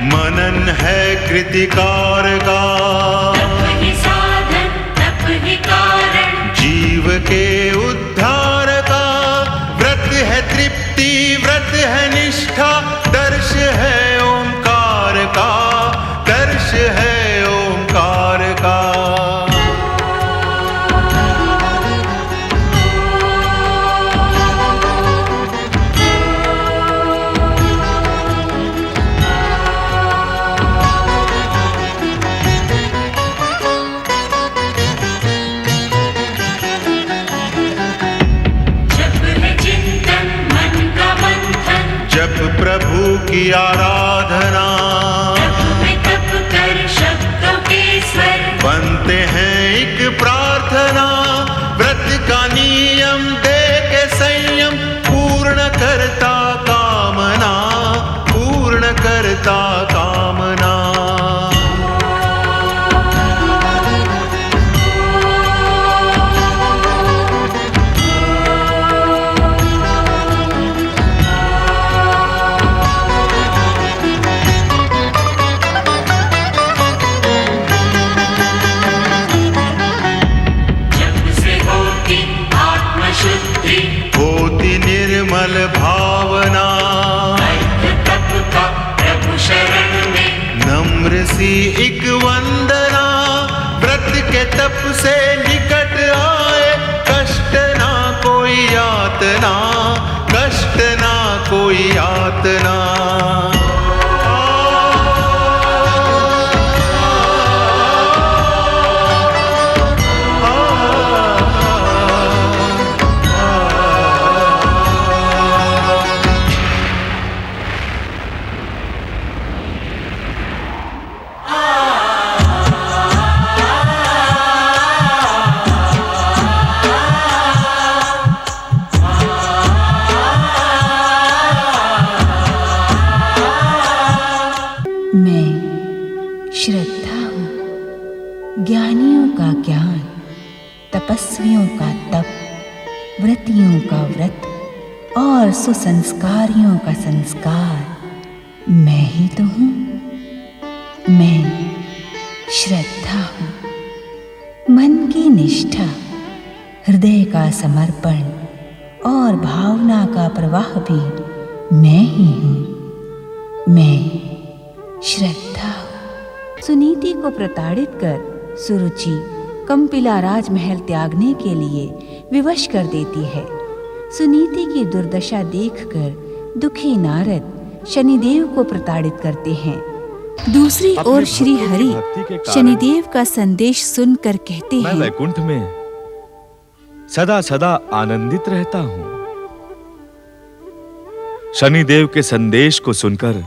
मनन है कृतिकार का, तप ही साधन तप ही कारण, जीव के उद्धार का। व्रत है तृप्ति व्रत है निष्ठा, दर्श है ओंकार का, दर्श है ओंकार का। जप प्रभु की आराधना, तप कर शब्दों के स्वर, बनते हैं एक प्रार्थना। व्रत का नियम दे के संयम, पूर्ण करता कामना, पूर्ण करता कामना। होती निर्मल भावना, तप का प्रभु शरण में, नम्र सी एक वंदना। व्रत के तप से निकट आए, कष्ट ना कोई यातना, कष्ट ना कोई यातना। श्रद्धा हूँ, ज्ञानियों का ज्ञान, तपस्वियों का तप, व्रतियों का व्रत और सुसंस्कारियों का संस्कार मैं ही तो हूँ। मैं श्रद्धा हूँ, मन की निष्ठा, हृदय का समर्पण और भावना का प्रवाह भी मैं ही हूँ। मैं श्रद्धा हूँ। सुनीति को प्रताड़ित कर सुरुचि कंपिला राजमहल त्यागने के लिए विवश कर देती है। सुनीति की दुर्दशा देखकर दुखी नारद शनिदेव को प्रताड़ित करते हैं। दूसरी ओर श्री हरि शनिदेव का संदेश सुनकर कहते हैं, मैं वैकुंठ में सदा सदा आनंदित रहता हूँ। शनिदेव के संदेश को सुनकर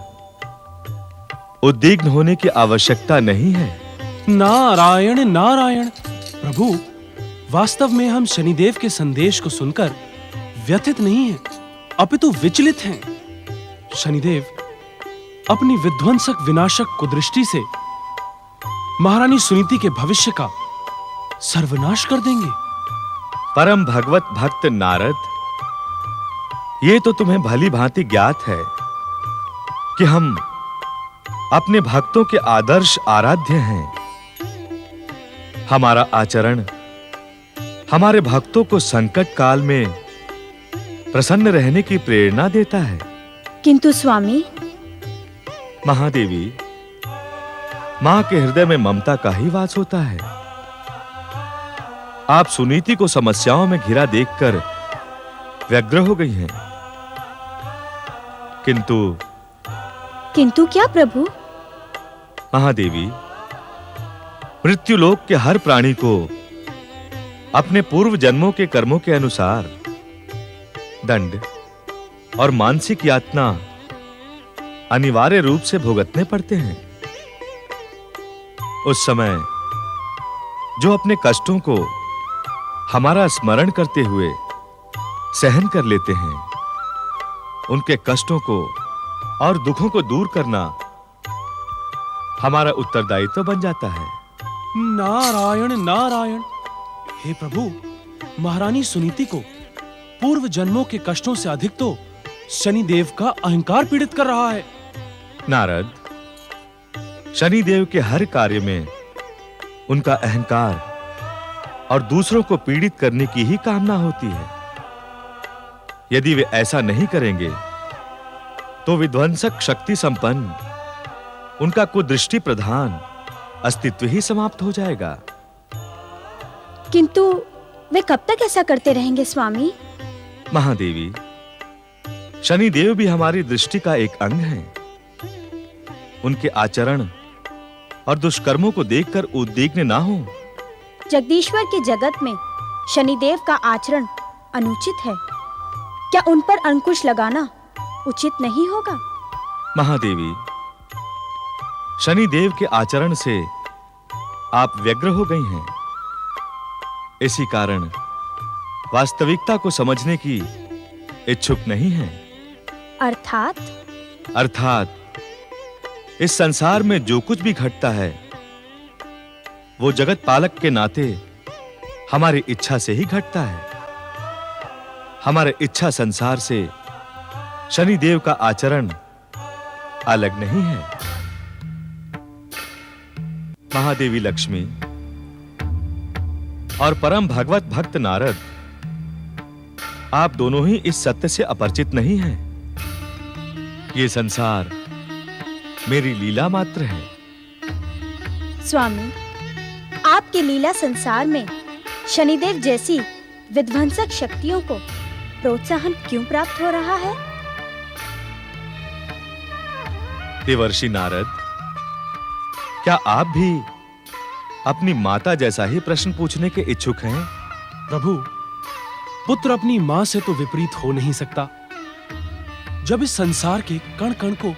उद्विग्न होने की आवश्यकता नहीं है। नारायण नारायण। प्रभु, वास्तव में हम शनिदेव के संदेश को सुनकर व्यथित नहीं हैं, अपितु विचलित हैं। शनिदेव अपनी विध्वंसक विनाशक कुदृष्टि से महारानी सुनीति के भविष्य का सर्वनाश कर देंगे। परम भगवत भक्त नारद, ये तो तुम्हें भली भांति ज्ञात है कि हम अपने भक्तों के आदर्श आराध्य हैं। हमारा आचरण हमारे भक्तों को संकट काल में प्रसन्न रहने की प्रेरणा देता है। किंतु स्वामी, महादेवी, मां के हृदय में ममता का ही वास होता है। आप सुनीति को समस्याओं में घिरा देखकर व्यग्र हो गई हैं। किंतु क्या प्रभु? महादेवी, मृत्युलोक के हर प्राणी को अपने पूर्व जन्मों के कर्मों के अनुसार दंड और मानसिक यातना अनिवार्य रूप से भुगतने पड़ते हैं। उस समय जो अपने कष्टों को हमारा स्मरण करते हुए सहन कर लेते हैं, उनके कष्टों को और दुखों को दूर करना हमारा उत्तरदायित्व बन जाता है। नारायण नारायण। हे प्रभु, महारानी सुनीति को पूर्व जन्मों के कष्टों से अधिक तो शनिदेव का अहंकार पीड़ित कर रहा है। नारद, शनिदेव के हर कार्य में उनका अहंकार और दूसरों को पीड़ित करने की ही कामना होती है। यदि वे ऐसा नहीं करेंगे तो विध्वंसक शक्ति संपन्न उनका कुदृष्टि प्रधान अस्तित्व ही समाप्त हो जाएगा। किंतु वे कब तक ऐसा करते रहेंगे स्वामी? महादेवी, शनिदेव भी हमारी दृष्टि का एक अंग हैं। उनके आचरण और दुष्कर्मों को देखकर उद्विग्न ना हो। जगदीश्वर के जगत में शनिदेव का आचरण अनुचित है। क्या उन पर अंकुश लगाना उचित नहीं होगा? महादेवी, शनिदेव के आचरण से आप व्यग्र हो गई हैं। इसी कारण वास्तविकता को समझने की इच्छुक नहीं हैं। अर्थात इस संसार में जो कुछ भी घटता है वो जगत पालक के नाते हमारी इच्छा से ही घटता है। हमारे इच्छा संसार से शनिदेव का आचरण अलग नहीं है। महादेवी लक्ष्मी और परम भगवत भक्त नारद, आप दोनों ही इस सत्य से अपरिचित नहीं हैं। ये संसार मेरी लीला मात्र है। स्वामी, आपके लीला संसार में शनिदेव जैसी विध्वंसक शक्तियों को प्रोत्साहन क्यों प्राप्त हो रहा है? देवर्षि नारद, क्या आप भी अपनी माता जैसा ही प्रश्न पूछने के इच्छुक हैं? प्रभु, पुत्र अपनी मां से तो विपरीत हो नहीं सकता। जब इस संसार के कण कण को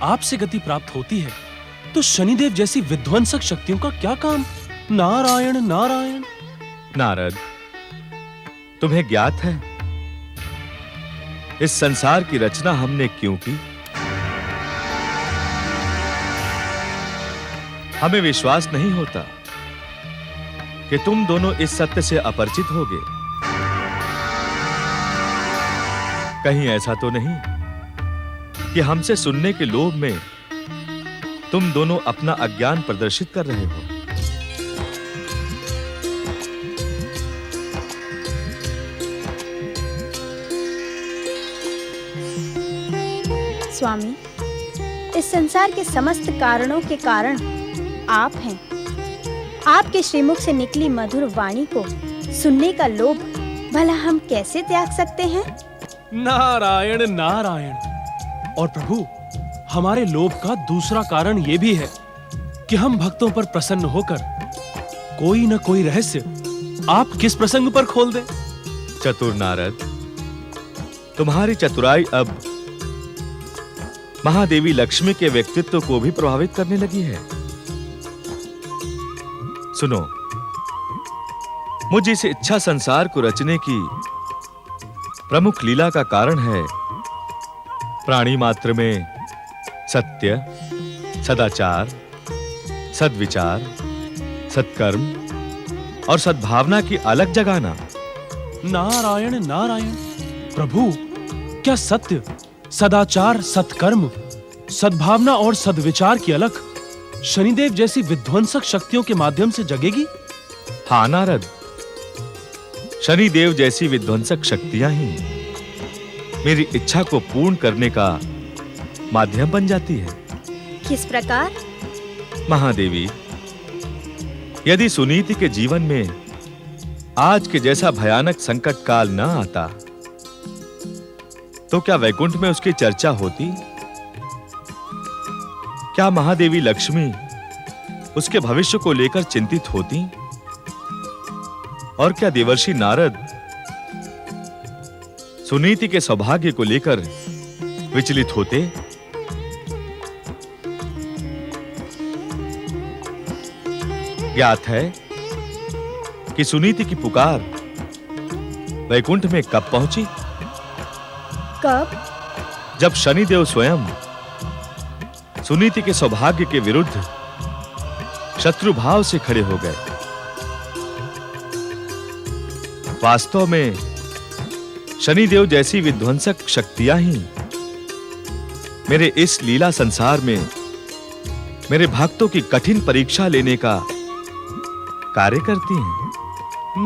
आपसे गति प्राप्त होती है तो शनिदेव जैसी विध्वंसक शक्तियों का क्या काम? नारायण नारायण। नारद, तुम्हें ज्ञात है इस संसार की रचना हमने क्यों की? हमें विश्वास नहीं होता कि तुम दोनों इस सत्य से अपरिचित होगे। कहीं ऐसा तो नहीं कि हमसे सुनने के लोभ में तुम दोनों अपना अज्ञान प्रदर्शित कर रहे हो? स्वामी, इस संसार के समस्त कारणों के कारण आप हैं। आपके श्रीमुख से निकली मधुर वाणी को सुनने का लोभ भला हम कैसे त्याग सकते हैं? नारायण नारायण। और प्रभु, हमारे लोभ का दूसरा कारण यह भी है कि हम भक्तों पर प्रसन्न होकर कोई न कोई रहस्य आप किस प्रसंग पर खोल दें। चतुर नारद, तुम्हारी चतुराई अब महादेवी लक्ष्मी के व्यक्तित्व को भी प्रभावित करने लगी है। सुनो, मुझ इस इच्छा संसार को रचने की प्रमुख लीला का कारण है प्राणी मात्र में सत्य, सदाचार, सद्विचार, सत्कर्म और सद्भावना की अलग जगाना। नारायण नारायण। प्रभु, क्या सत्य, सदाचार, सत्कर्म, सद्भावना और सद्विचार की अलख शनिदेव जैसी विध्वंसक शक्तियों के माध्यम से जगेगी? हाँ नारद, शनिदेव जैसी विध्वंसक शक्तियां ही मेरी इच्छा को पूर्ण करने का माध्यम बन जाती है। किस प्रकार? महादेवी, यदि सुनीति के जीवन में आज के जैसा भयानक संकट काल न आता तो क्या वैकुंठ में उसकी चर्चा होती? क्या महादेवी लक्ष्मी उसके भविष्य को लेकर चिंतित होती? और क्या देवर्षि नारद सुनीति के सौभाग्य को लेकर विचलित होते? ज्ञात है कि सुनीति की पुकार वैकुंठ में कब पहुंची? कब? जब शनिदेव स्वयं सुनीति के सौभाग्य के विरुद्ध शत्रु भाव से खड़े हो गए। वास्तव में शनिदेव जैसी विध्वंसक शक्तियां ही मेरे इस लीला संसार में मेरे भक्तों की कठिन परीक्षा लेने का कार्य करती हैं।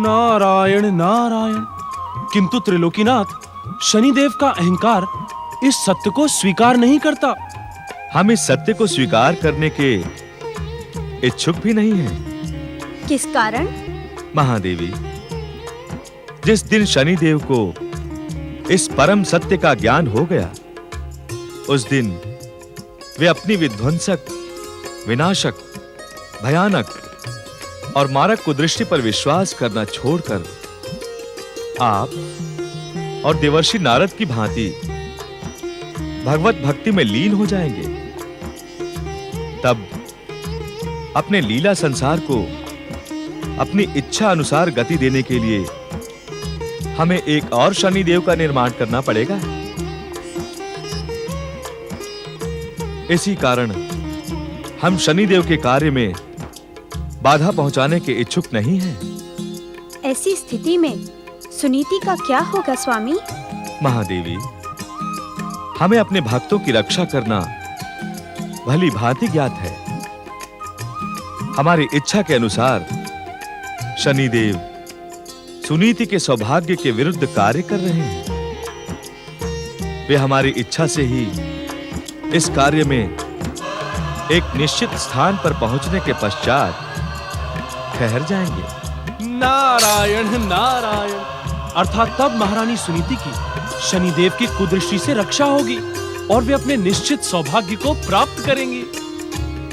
नारायण नारायण। किंतु त्रिलोकीनाथ, शनिदेव का अहंकार इस सत्य को स्वीकार नहीं करता। हम इस सत्य को स्वीकार करने के इच्छुक भी नहीं हैं। किस कारण? महादेवी, जिस दिन शनिदेव को इस परम सत्य का ज्ञान हो गया, उस दिन वे अपनी विध्वंसक, विनाशक, भयानक और मारक कुदृष्टि पर विश्वास करना छोड़कर आप और देवर्षि नारद की भांति भगवत भक्ति में लीन हो जाएंगे। तब अपने लीला संसार को अपनी इच्छा अनुसार गति देने के लिए हमें एक और शनिदेव का निर्माण करना पड़ेगा। इसी कारण हम शनिदेव के कार्य में बाधा पहुंचाने के इच्छुक नहीं हैं। ऐसी स्थिति में सुनीति का क्या होगा स्वामी? महादेवी, हमें अपने भक्तों की रक्षा करना भली भांति ज्ञात है। हमारी इच्छा के अनुसार शनिदेव सुनीति के सौभाग्य के विरुद्ध कार्य कर रहे हैं। वे हमारी इच्छा से ही इस कार्य में एक निश्चित स्थान पर पहुंचने के पश्चात ठहर जाएंगे। नारायण नारायण। अर्थात तब महारानी सुनीति की शनिदेव की कुदृष्टि से रक्षा होगी और वे अपने निश्चित सौभाग्य को प्राप्त करेंगी।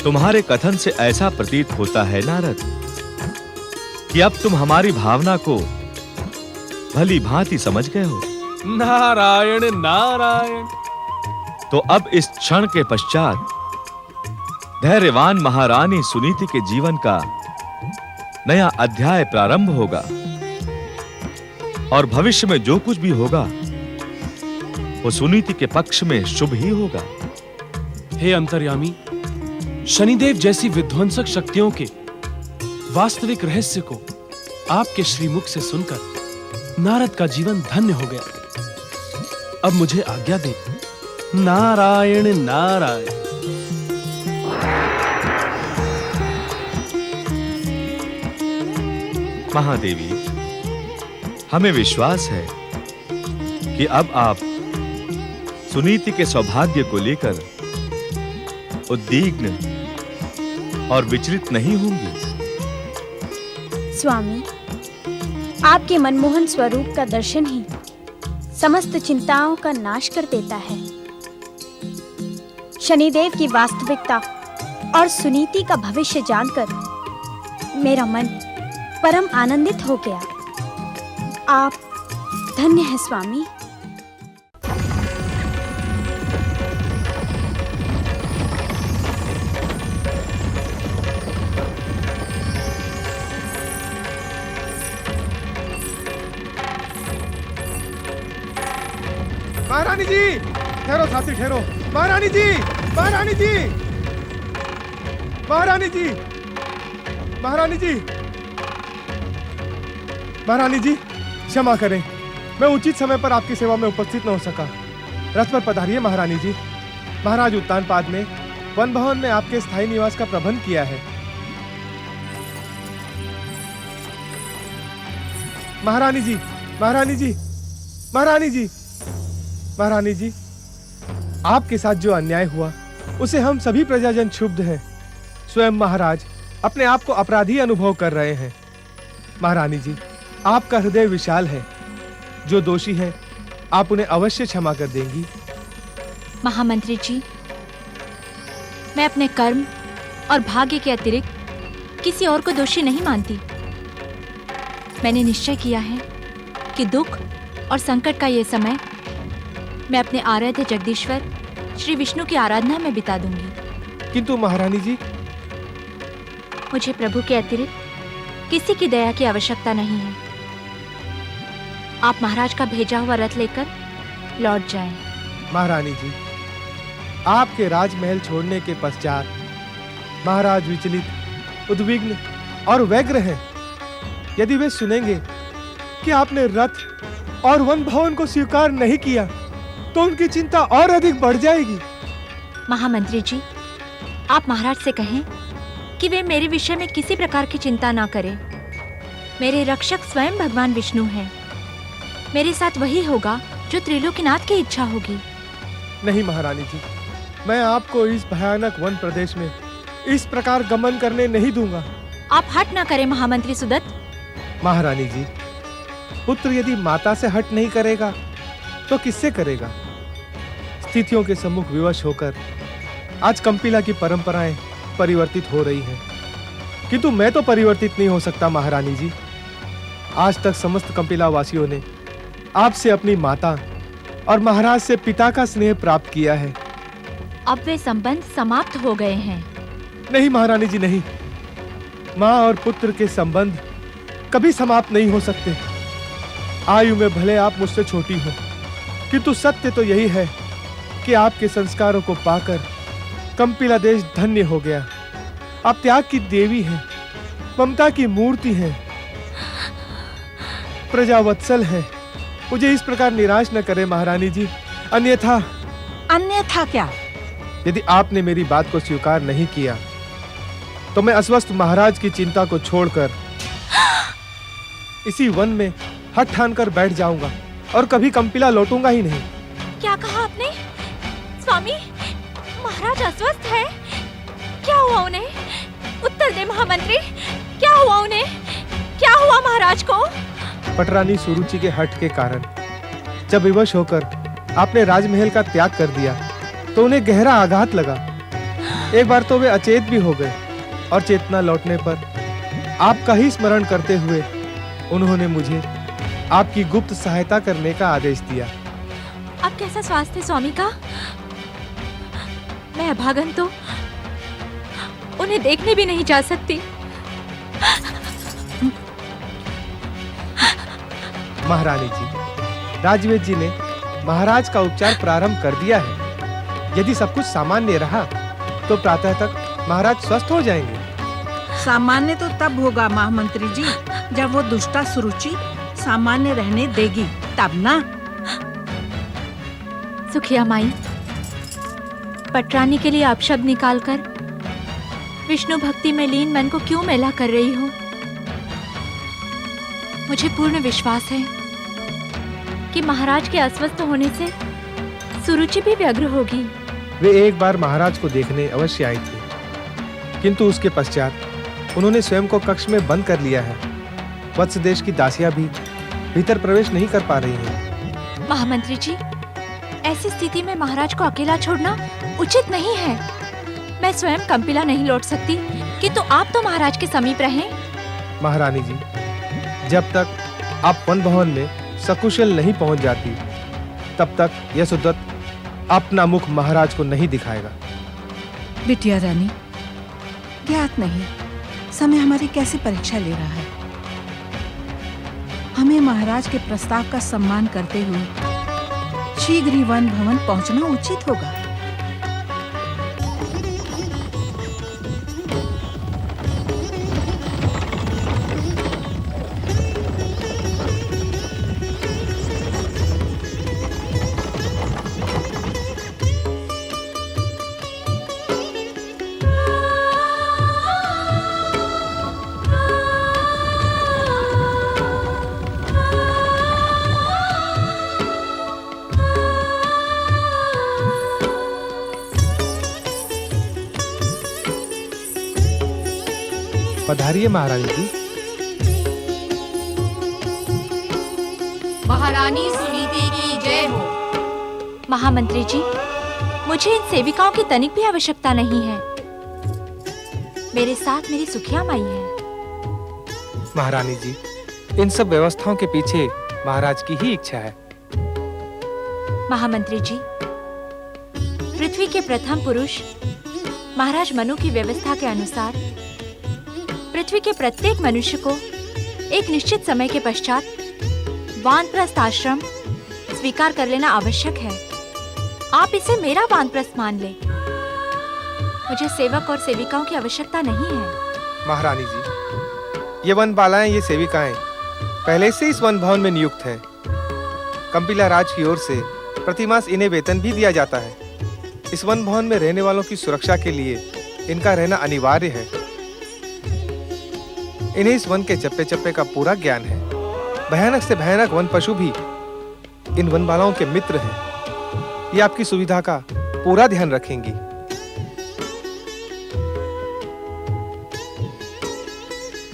तुम्हारे कथन से ऐसा प्रतीत होता है नारद कि अब तुम हमारी भावना को भली भांति समझ गए हो। नारायण नारायण। तो अब इस क्षण के पश्चात धैर्यवान महारानी सुनीति के जीवन का नया अध्याय प्रारंभ होगा और भविष्य में जो कुछ भी होगा वो सुनीति के पक्ष में शुभ ही होगा। हे अंतर्यामी, शनिदेव जैसी विध्वंसक शक्तियों के वास्तविक रहस्य को आपके श्रीमुख से सुनकर नारद का जीवन धन्य हो गया। अब मुझे आज्ञा दें। नारायण नारायण। महादेवी, हमें विश्वास है कि अब आप सुनीति के सौभाग्य को लेकर उद्विग्न और विचलित नहीं होंगी। स्वामी, आपके मनमोहन स्वरूप का दर्शन ही समस्त चिंताओं का नाश कर देता है। शनिदेव की वास्तविकता और सुनीति का भविष्य जानकर मेरा मन परम आनंदित हो गया। आप धन्य हैं स्वामी। महारानी जी, ठहरो साथी ठहरो। महारानी जी, महारानी जी, महारानी जी, महारानी जी, महारानी जी, क्षमा करें, मैं उचित समय पर आपकी सेवा में उपस्थित न हो सका। रथ पर पधारिए महारानी जी। महाराज उत्तानपाद ने वन भवन में आपके स्थायी निवास का प्रबंध किया है। महारानी जी, महारानी जी, महारानी जी, महारानी जी, आपके साथ जो अन्याय हुआ उसे हम सभी प्रजाजन क्षुब्ध हैं। स्वयं महाराज अपने आप को अपराधी अनुभव कर रहे हैं। महारानी जी, आपका हृदय विशाल है। जो दोषी हैं आप उन्हें अवश्य क्षमा कर देंगी। महामंत्री जी, मैं अपने कर्म और भाग्य के अतिरिक्त किसी और को दोषी नहीं मानती। मैंने निश्चय किया है कि दुख और संकट का ये समय मैं अपने आराध्य जगदीश्वर श्री विष्णु की आराधना में बिता दूंगी। किंतु महारानी जी, मुझे प्रभु के अतिरिक्त किसी की दया की आवश्यकता नहीं है। आप महाराज का भेजा हुआ रथ लेकर लौट जाएं। महारानी जी, आपके राजमहल छोड़ने के पश्चात महाराज विचलित, उद्विग्न और व्यग्र हैं। यदि वे सुनेंगे कि आपने रथ और वन भवन को स्वीकार नहीं किया तो उनकी चिंता और अधिक बढ़ जाएगी। महामंत्री जी, आप महाराज से कहें कि वे मेरे विषय में किसी प्रकार की चिंता ना करें। मेरे रक्षक स्वयं भगवान विष्णु हैं। मेरे साथ वही होगा जो त्रिलोकीनाथ की इच्छा होगी। नहीं महारानी जी, मैं आपको इस भयानक वन प्रदेश में इस प्रकार गमन करने नहीं दूंगा। आप हट ना करें महामंत्री सुदत्त। महारानी जी, पुत्र यदि माता से हट नहीं करेगा तो किससे करेगा? स्थितियों के सम्मुख विवश होकर आज कंपिला की परंपराएं परिवर्तित हो रही हैं, किंतु मैं तो परिवर्तित नहीं हो सकता महारानी जी। आज तक समस्त कंपिला वासियों ने आपसे अपनी माता और महाराज से पिता का स्नेह प्राप्त किया है। अब वे संबंध समाप्त हो गए हैं। नहीं महारानी जी, नहीं। माँ और पुत्र के संबंध कभी समाप्त नहीं हो सकते। आयु में भले आप मुझसे छोटी हो, किंतु सत्य तो यही है कि आपके संस्कारों को पाकर कंपिला देश धन्य हो गया। आप त्याग की देवी हैं, ममता की मूर्ति हैं, प्रजावत्सल हैं। मुझे इस प्रकार निराश न करें महारानी जी, अन्यथा। अन्यथा क्या? यदि आपने मेरी बात को स्वीकार नहीं किया तो मैं अस्वस्थ महाराज की चिंता को छोड़कर इसी वन में हट ठान कर बैठ जाऊंगा और कभी कंपिला लौटूंगा ही नहीं। क्या कहा आपने? स्वामी, महाराज अस्वस्थ है? क्या हुआ उन्हें? उत्तर दे महामंत्री, क्या हुआ उन्हें? क्या हुआ महाराज को? पटरानी सुरुचि के हठ के कारण जब विवश होकर आपने राजमहल का त्याग कर दिया तो उन्हें गहरा आघात लगा। एक बार तो वे अचेत भी हो गए और चेतना लौटने पर आपका ही स्मरण करते हुए उन्होंने मुझे आपकी गुप्त सहायता करने का आदेश दिया। अब कैसा स्वास्थ्य है स्वामी का? मैं अभागन तो उन्हें देखने भी नहीं जा सकती। महारानी जी, राजवेद जी ने महाराज का उपचार प्रारंभ कर दिया है। यदि सब कुछ सामान्य रहा तो प्रातः तक महाराज स्वस्थ हो जाएंगे। सामान्य तो तब होगा महामंत्री जी जब वो दुष्टा सुरुचि सामान्य रहने देगी, तब ना। सुखिया माई, पटरानी के लिए आप शब्द निकालकर विष्णु भक्ति में लीन मन को क्यों मेला कर रही हो? मुझे पूर्ण विश्वास है कि महाराज के अस्वस्थ होने से सुरुचि भी व्यग्र होगी। वे एक बार महाराज को देखने अवश्य आई थी, किंतु उसके पश्चात उन्होंने स्वयं को कक्ष में बंद कर लिया है। वत्स देश की दासियां भी भीतर प्रवेश नहीं कर पा रही हैं। महामंत्री जी, ऐसी स्थिति में महाराज को अकेला छोड़ना उचित नहीं है। मैं स्वयं कंपिला नहीं लौट सकती, किंतु आप तो महाराज के समीप रहें। महारानी जी, जब तक आप वन भवन में सकुशल नहीं पहुंच जाती, तब तक यह सुदत्त अपना मुख महाराज को नहीं दिखाएगा। बिटिया रानी, ज्ञात नहीं समय हमारी कैसी परीक्षा ले रहा है। हमें महाराज के प्रस्ताव का सम्मान करते हुए शीघ्र ही वन भवन पहुंचना उचित होगा। पधारिए महारानी जी। महारानी सुनीति की जय हो। महामंत्री जी, मुझे इन सेविकाओं की तनिक भी आवश्यकता नहीं है। मेरे साथ मेरी सुखिया माई है। महारानी जी, इन सब व्यवस्थाओं के पीछे महाराज की ही इच्छा है। महामंत्री जी, पृथ्वी के प्रथम पुरुष महाराज मनु की व्यवस्था के अनुसार पृथ्वी के प्रत्येक मनुष्य को एक निश्चित समय के पश्चात वानप्रस्थ आश्रम स्वीकार कर लेना आवश्यक है। आप इसे मेरा वानप्रस्थ मान ले। मुझे सेवक और सेविकाओं की आवश्यकता नहीं है। महारानी जी, ये वन बालाएं, ये सेविकाएं पहले से इस वन भवन में नियुक्त हैं। कंपिला राज की ओर से प्रतिमास इन्हें वेतन भी दिया जाता है। इस वन भवन में रहने वालों की सुरक्षा के लिए इनका रहना अनिवार्य है। इन्हें इस वन के चप्पे चप्पे का पूरा ज्ञान है। भयानक से भयानक वन पशु भी इन वन बालाओं के मित्र हैं। ये आपकी सुविधा का पूरा ध्यान रखेंगी।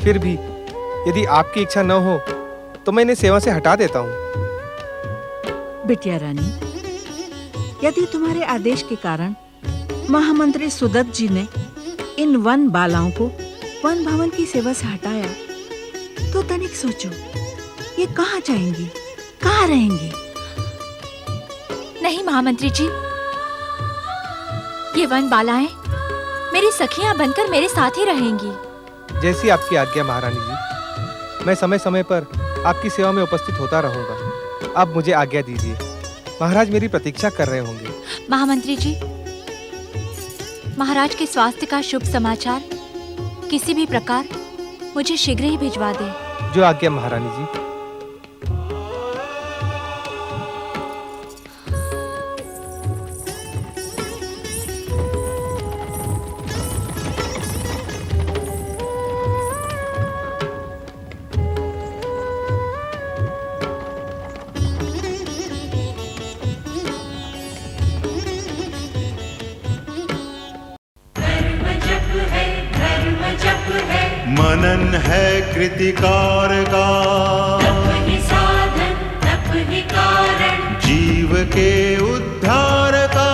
फिर भी यदि आपकी इच्छा न हो तो मैं इन्हें सेवा से हटा देता हूँ। बिटिया रानी, यदि तुम्हारे आदेश के कारण महामंत्री सुदत्त जी ने इन वन बालाओं को वन भवन की सेवा से हटाया, तो तनिक सोचो, ये कहाँ जाएंगी, कहाँ रहेंगी? नहीं महामंत्री जी, ये वन बालाएं मेरी सखियां बनकर मेरे साथ ही रहेंगी। जैसी आपकी आज्ञा महारानी जी। मैं समय समय पर आपकी सेवा में उपस्थित होता रहूंगा। अब मुझे आज्ञा दीजिए। महाराज मेरी प्रतीक्षा कर रहे होंगे। महामंत्री जी, महाराज के स्वास्थ्य का शुभ समाचार किसी भी प्रकार मुझे शीघ्र ही भिजवा दे। जो आज्ञा महारानी जी। मनन है कृतिकार का, तप ही साधन तप ही कारण, जीव के उद्धार का।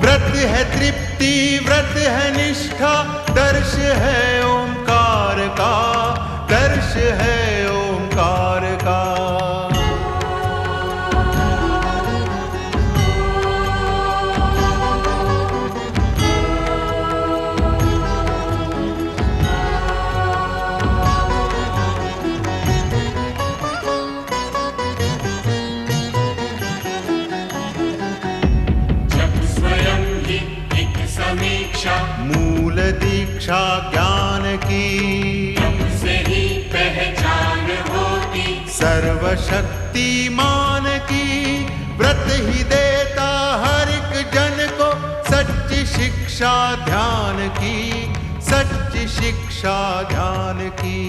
व्रत है तृप्ति, व्रत है निष्ठा, दर्श है ओंकार का, दर्श है ओंकार का। मूल दीक्षा ज्ञान की, से ही पहचान होती, सर्वशक्तिमान की। व्रत ही देता हर एक जन को सच्ची शिक्षा ध्यान की, सच्ची शिक्षा ध्यान की।